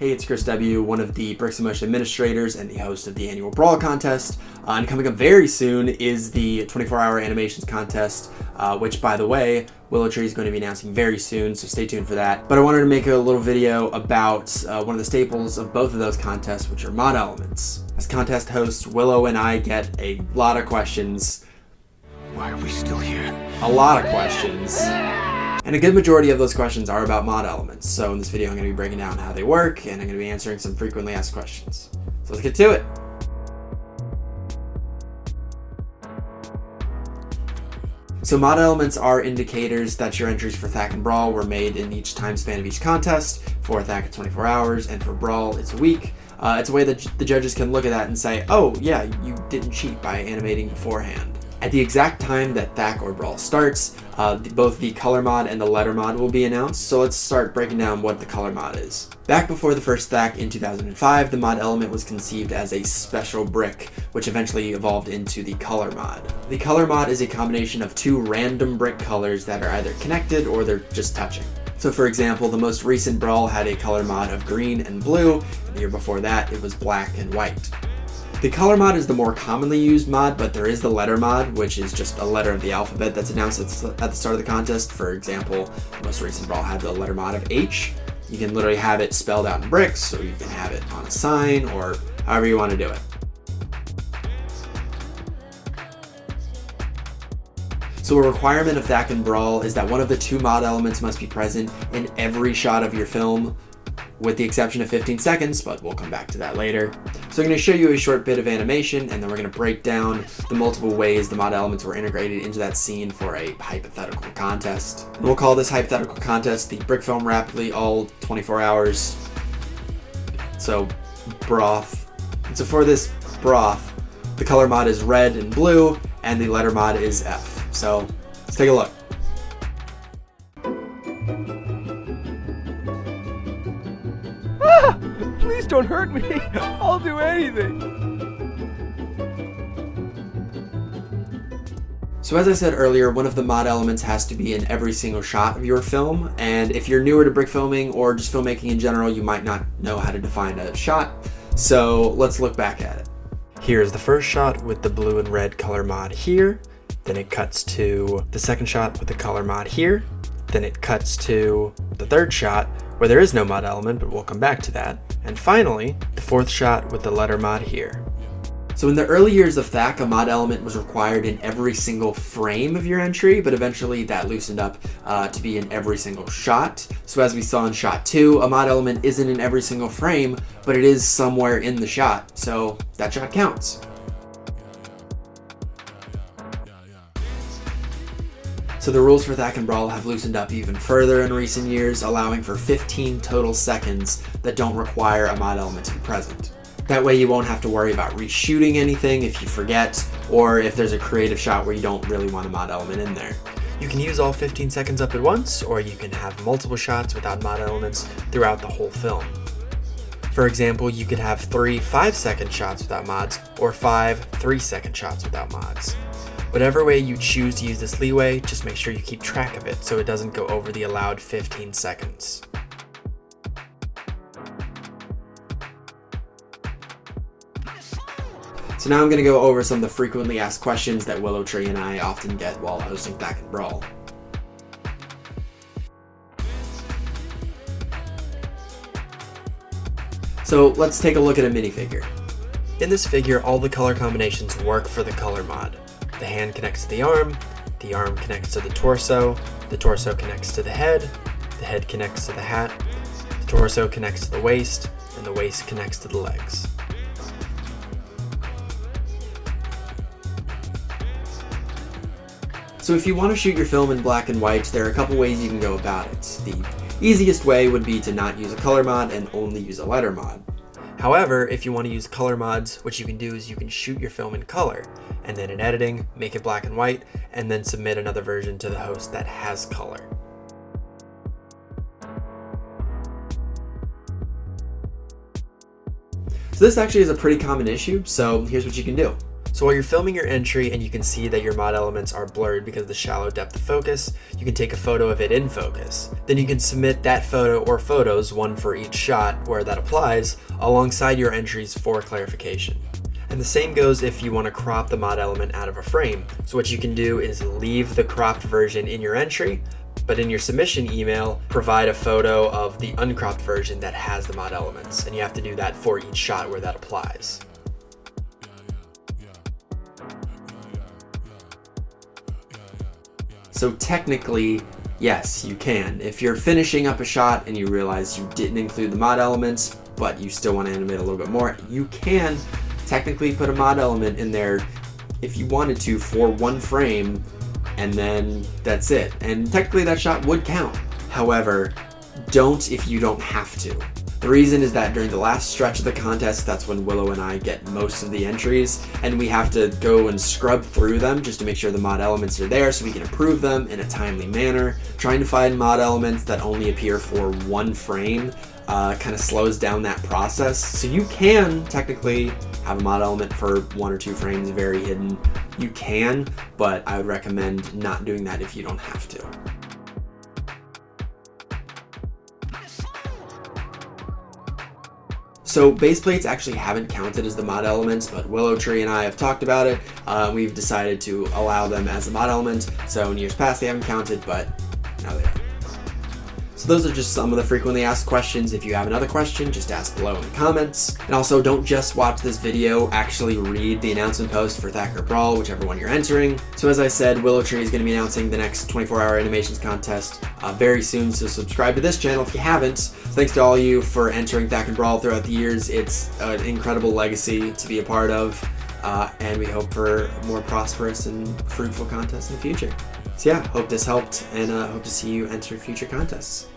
Hey, it's Chris W., one of the Bricks & Motion administrators and the host of the annual Brawl contest. And coming up very soon is the 24-hour animations contest, which, by the way, WillowTree is going to be announcing very soon, so stay tuned for that. But I wanted to make a little video about one of the staples of both of those contests, which are mod elements. As contest hosts, Willow and I get a lot of questions. Why are we still here? A lot of questions. And a good majority of those questions are about mod elements. So in this video, I'm going to be breaking down how they work, and I'm going to be answering some frequently asked questions. So let's get to it. So mod elements are indicators that your entries for THAC and BRAWL were made in each time span of each contest. For THAC, it's 24 hours, and for BRAWL, it's a week. It's a way that the judges can look at that and say, oh yeah, you didn't cheat by animating beforehand. At the exact time that THAC or BRAWL starts, both the color mod and the letter mod will be announced, so let's start breaking down what the color mod is. Back before the first THAC in 2005, the mod element was conceived as a special brick, which eventually evolved into the color mod. The color mod is a combination of two random brick colors that are either connected or they're just touching. So for example, the most recent BRAWL had a color mod of green and blue, and the year before that it was black and white. The color mod is the more commonly used mod, but there is the letter mod, which is just a letter of the alphabet that's announced at the start of the contest. For example, the most recent BRAWL had the letter mod of H. You can literally have it spelled out in bricks, or you can have it on a sign, or however you want to do it. So a requirement of THAC and BRAWL is that one of the two mod elements must be present in every shot of your film, with the exception of 15 seconds, but we'll come back to that later. So I'm going to show you a short bit of animation, and then we're going to break down the multiple ways the mod elements were integrated into that scene for a hypothetical contest. And we'll call this hypothetical contest the Brick Film Rapidly All 24 Hours. So broth. And so for this broth, the color mod is red and blue, and the letter mod is F. So let's take a look. Please don't hurt me. I'll do anything. So as I said earlier, one of the mod elements has to be in every single shot of your film. And if you're newer to brick filming or just filmmaking in general, you might not know how to define a shot. So let's look back at it. Here's the first shot with the blue and red color mod here. Then it cuts to the second shot with the color mod here. Then it cuts to the third shot where there is no mod element, but we'll come back to that. And finally, the fourth shot with the letter mod here. So in the early years of THAC, a mod element was required in every single frame of your entry, but eventually that loosened up to be in every single shot. So as we saw in shot 2, a mod element isn't in every single frame, but it is somewhere in the shot, so that shot counts. So the rules for THAC and BRAWL have loosened up even further in recent years, allowing for 15 total seconds that don't require a mod element to be present. That way you won't have to worry about reshooting anything if you forget, or if there's a creative shot where you don't really want a mod element in there. You can use all 15 seconds up at once, or you can have multiple shots without mod elements throughout the whole film. For example, you could have 3 5-second shots without mods, or 5 3-second shots without mods. Whatever way you choose to use this leeway, just make sure you keep track of it so it doesn't go over the allowed 15 seconds. So now I'm going to go over some of the frequently asked questions that WillowTree and I often get while hosting THAC and BRAWL. So let's take a look at a minifigure. In this figure, all the color combinations work for the color mod. The hand connects to the arm connects to the torso connects to the head connects to the hat, the torso connects to the waist, and the waist connects to the legs. So if you want to shoot your film in black and white, there are a couple ways you can go about it. The easiest way would be to not use a color mod and only use a letter mod. However, if you want to use color mods, what you can do is you can shoot your film in color, and then in editing, make it black and white, and then submit another version to the host that has color. So this actually is a pretty common issue, so here's what you can do. So while you're filming your entry and you can see that your mod elements are blurred because of the shallow depth of focus, you can take a photo of it in focus. Then you can submit that photo or photos, one for each shot where that applies, alongside your entries for clarification. And the same goes if you want to crop the mod element out of a frame. So what you can do is leave the cropped version in your entry, but in your submission email, provide a photo of the uncropped version that has the mod elements. And you have to do that for each shot where that applies. So technically, yes, you can. If you're finishing up a shot and you realize you didn't include the mod elements, but you still want to animate a little bit more, you can technically put a mod element in there if you wanted to for one frame, and then that's it. And technically that shot would count. However, don't if you don't have to. The reason is that during the last stretch of the contest, that's when Willow and I get most of the entries, and we have to go and scrub through them just to make sure the mod elements are there so we can approve them in a timely manner. Trying to find mod elements that only appear for one frame kind of slows down that process. So you can technically have a mod element for 1 or 2 frames, very hidden. You can, but I would recommend not doing that if you don't have to. So base plates actually haven't counted as the mod elements, but Willow Tree and I have talked about it. We've decided to allow them as a mod element. So in years past they haven't counted, but now they are. So those are just some of the frequently asked questions. If you have another question, just ask below in the comments. And also, don't just watch this video, actually read the announcement post for THAC or BRAWL, whichever one you're entering. So as I said, Willow Tree is going to be announcing the next 24-hour animations contest very soon, so subscribe to this channel if you haven't. Thanks to all of you for entering THAC and BRAWL throughout the years. It's an incredible legacy to be a part of, and we hope for more prosperous and fruitful contests in the future. So yeah, hope this helped, and hope to see you enter future contests.